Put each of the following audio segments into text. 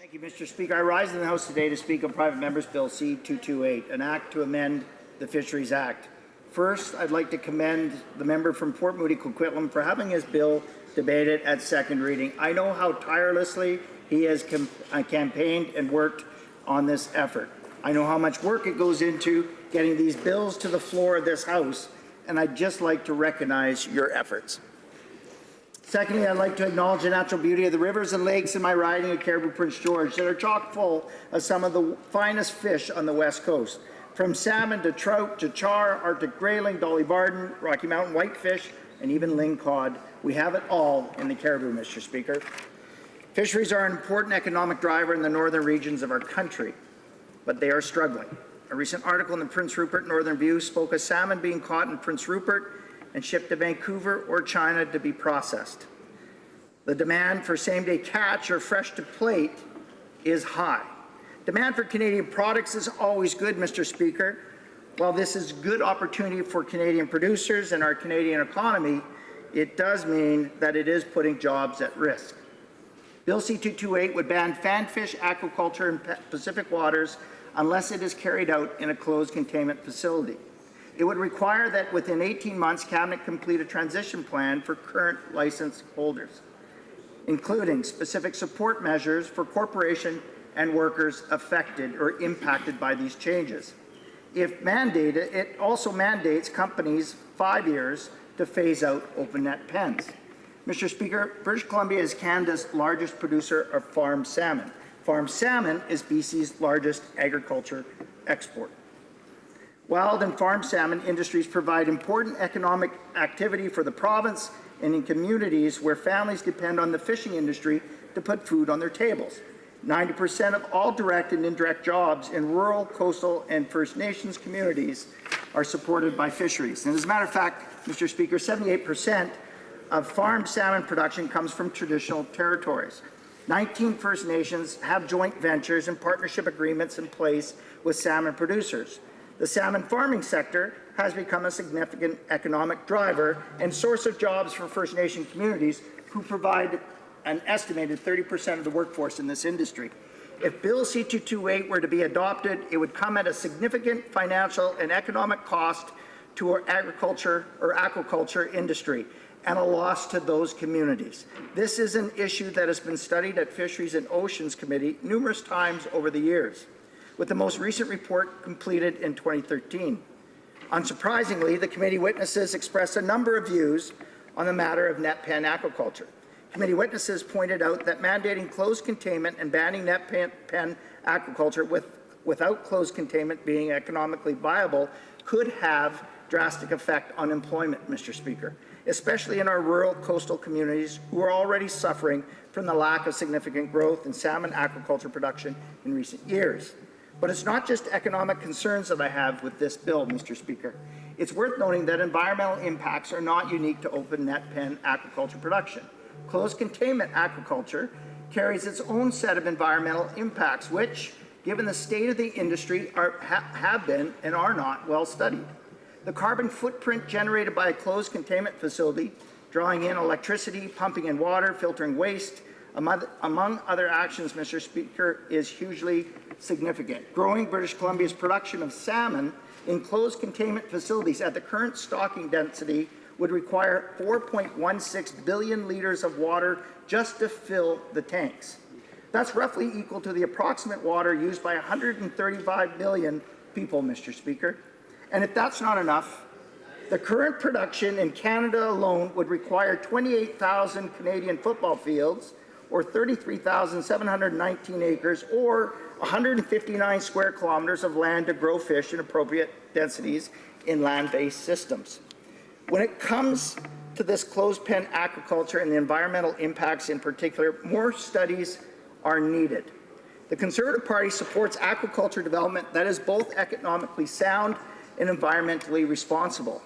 Thank you, Mr. Speaker. I rise in the House today to speak on Private Member's Bill C-228, an act to amend the Fisheries Act. First, I'd like to commend the member from Port Moody Coquitlam for having his bill debated at second reading. I know how tirelessly he has campaigned and worked on this effort. I know how much work it goes into getting these bills to the floor of this House, and I'd just like to recognize your efforts. Secondly, I'd like to acknowledge the natural beauty of the rivers and lakes in my riding of Caribou Prince George that are chock full of some of the finest fish on the West Coast. From salmon to trout to char, Arctic grayling, Dolly Varden, Rocky Mountain whitefish, and even lingcod. We have it all in the Caribou, Mr. Speaker. Fisheries are an important economic driver in the northern regions of our country, but they are struggling. A recent article in the Prince Rupert Northern View spoke of salmon being caught in Prince Rupert and shipped to Vancouver or China to be processed. The demand for same-day catch or fresh to plate is high. Demand for Canadian products is always good, Mr. Speaker. While this is a good opportunity for Canadian producers and our Canadian economy, it does mean that it is putting jobs at risk. Bill C-228 would ban fanfish aquaculture in Pacific waters unless it is carried out in a closed containment facility. It would require that within 18 months, Cabinet complete a transition plan for current license holders, including specific support measures for corporations and workers affected or impacted by these changes. If mandated, it also mandates companies 5 years to phase out open net pens. Mr. Speaker, British Columbia is Canada's largest producer of farm salmon. Farm salmon is BC's largest agriculture export. Wild and farm salmon industries provide important economic activity for the province and in communities where families depend on the fishing industry to put food on their tables. 90% of all direct and indirect jobs in rural, coastal, and First Nations communities are supported by fisheries. And as a matter of fact, Mr. Speaker, 78% of farm salmon production comes from traditional territories. 19 First Nations have joint ventures and partnership agreements in place with salmon producers. The salmon farming sector has become a significant economic driver and source of jobs for First Nation communities who provide an estimated 30% of the workforce in this industry. If Bill C-228 were to be adopted, it would come at a significant financial and economic cost to our agriculture or aquaculture industry and a loss to those communities. This is an issue that has been studied at Fisheries and Oceans Committee numerous times over the years, with the most recent report completed in 2013. Unsurprisingly, the committee witnesses expressed a number of views on the matter of net pen aquaculture. Committee witnesses pointed out that mandating closed containment and banning net pen aquaculture without closed containment being economically viable could have drastic effect on employment, Mr. Speaker, especially in our rural coastal communities who are already suffering from the lack of significant growth in salmon aquaculture production in recent years. But it's not just economic concerns that I have with this bill, Mr. Speaker. It's worth noting that environmental impacts are not unique to open net pen aquaculture production. Closed containment aquaculture carries its own set of environmental impacts, which, given the state of the industry, have been and are not well studied. The carbon footprint generated by a closed containment facility, drawing in electricity, pumping in water, filtering waste, among other actions, Mr. Speaker, is hugely significant. Growing British Columbia's production of salmon in closed containment facilities at the current stocking density would require 4.16 billion litres of water just to fill the tanks. That's roughly equal to the approximate water used by 135 million people, Mr. Speaker. And if that's not enough, the current production in Canada alone would require 28,000 Canadian football fields, or 33,719 acres, or 159 square kilometers of land to grow fish in appropriate densities in land-based systems. When it comes to this closed pen aquaculture and the environmental impacts in particular, more studies are needed. The Conservative Party supports aquaculture development that is both economically sound and environmentally responsible.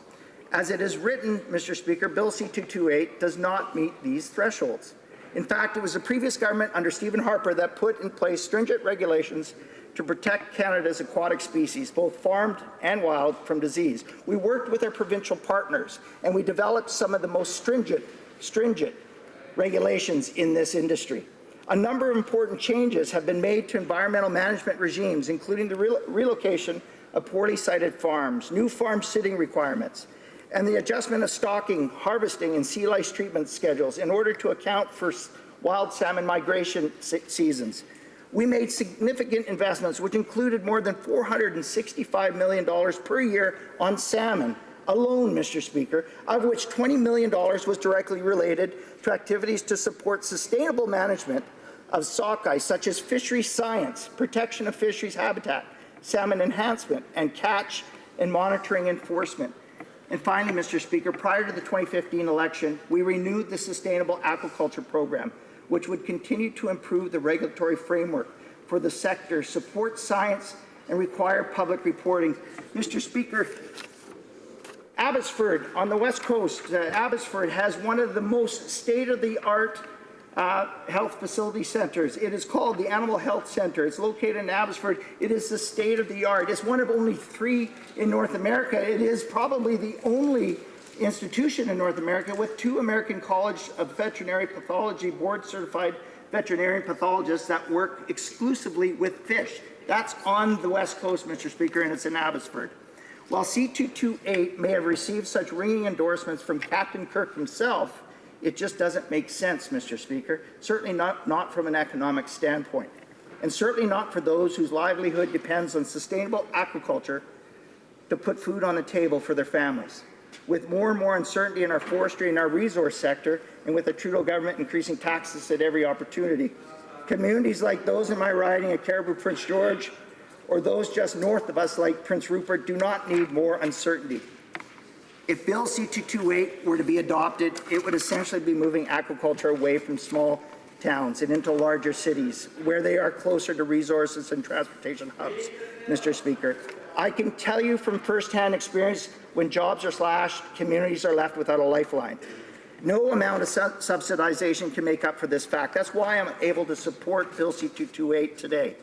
As it is written, Mr. Speaker, Bill C-228 does not meet these thresholds. In fact, it was the previous government under Stephen Harper that put in place stringent regulations to protect Canada's aquatic species, both farmed and wild, from disease. We worked with our provincial partners and we developed some of the most stringent regulations in this industry. A number of important changes have been made to environmental management regimes, including the relocation of poorly sited farms, new farm sitting requirements, and the adjustment of stocking, harvesting, and sea lice treatment schedules in order to account for wild salmon migration seasons. We made significant investments, which included more than $465 million per year on salmon alone, Mr. Speaker, of which $20 million was directly related to activities to support sustainable management of sockeye, such as fishery science, protection of fisheries habitat, salmon enhancement, and catch and monitoring enforcement. And finally, Mr. Speaker, prior to the 2015 election, we renewed the Sustainable Aquaculture Program, which would continue to improve the regulatory framework for the sector, support science, and require public reporting. Mr. Speaker, Abbotsford on the West Coast, Abbotsford has one of the most state-of-the-art health facility centers. It is called the Animal Health Center. It's located in Abbotsford. It is the state-of-the-art. It's one of only 3 in North America. It is probably the only institution in North America with 2 American College of Veterinary Pathology board-certified veterinarian pathologists that work exclusively with fish. That's on the West Coast, Mr. Speaker, and it's in Abbotsford. While C228 may have received such ringing endorsements from Captain Kirk himself, it just doesn't make sense, Mr. Speaker, certainly not from an economic standpoint, and certainly not for those whose livelihood depends on sustainable aquaculture to put food on the table for their families. With more and more uncertainty in our forestry and our resource sector, and with the Trudeau government increasing taxes at every opportunity, communities like those in my riding at Caribou Prince George, or those just north of us like Prince Rupert, do not need more uncertainty. If Bill C-228 were to be adopted, it would essentially be moving aquaculture away from small towns and into larger cities, where they are closer to resources and transportation hubs, Mr. Speaker. I can tell you from firsthand experience, when jobs are slashed, communities are left without a lifeline. No amount of subsidization can make up for this fact. That's why I'm able to support Bill C-228 today.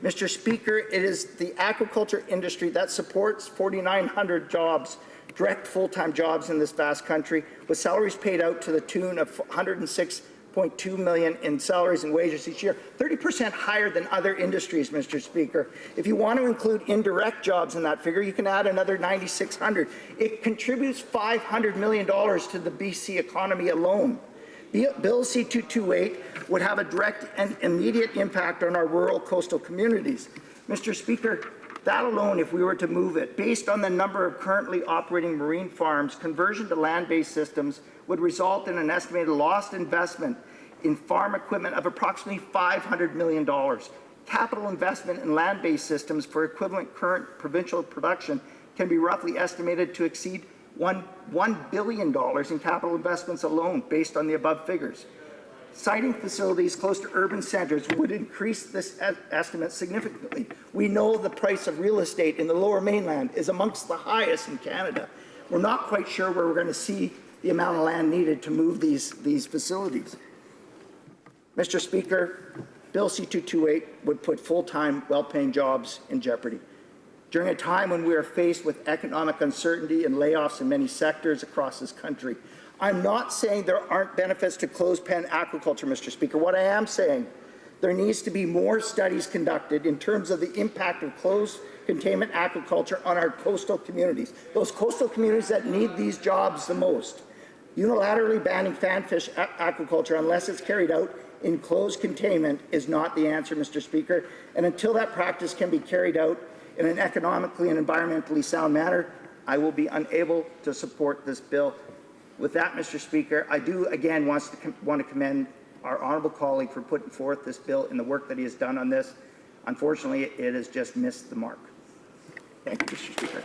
Mr. Speaker, it is the aquaculture industry that supports 4,900 jobs, direct full-time jobs in this vast country, with salaries paid out to the tune of $106.2 million in salaries and wages each year, 30% higher than other industries, Mr. Speaker. If you want to include indirect jobs in that figure, you can add another 9,600. It contributes $500 million to the BC economy alone. Bill C-228 would have a direct and immediate impact on our rural coastal communities. Mr. Speaker, that alone, if we were to move it, based on the number of currently operating marine farms, conversion to land-based systems would result in an estimated lost investment in farm equipment of approximately $500 million. Capital investment in land-based systems for equivalent current provincial production can be roughly estimated to exceed $1 billion in capital investments alone, based on the above figures. Siting facilities close to urban centres would increase this estimate significantly. We know the price of real estate in the Lower Mainland is amongst the highest in Canada. We're not quite sure where we're going to see the amount of land needed to move these facilities. Mr. Speaker, Bill C-228 would put full-time, well-paying jobs in jeopardy. During a time when we are faced with economic uncertainty and layoffs in many sectors across this country, I'm not saying there aren't benefits to closed-pen aquaculture, Mr. Speaker. What I am saying, there needs to be more studies conducted in terms of the impact of closed containment aquaculture on our coastal communities, those coastal communities that need these jobs the most. Unilaterally banning fanfish aquaculture, unless it's carried out in closed containment, is not the answer, Mr. Speaker. And until that practice can be carried out in an economically and environmentally sound manner, I will be unable to support this bill. With that, Mr. Speaker, I do again want to commend our honourable colleague for putting forth this bill and the work that he has done on this. Unfortunately, it has just missed the mark. Thank you, Mr. Speaker.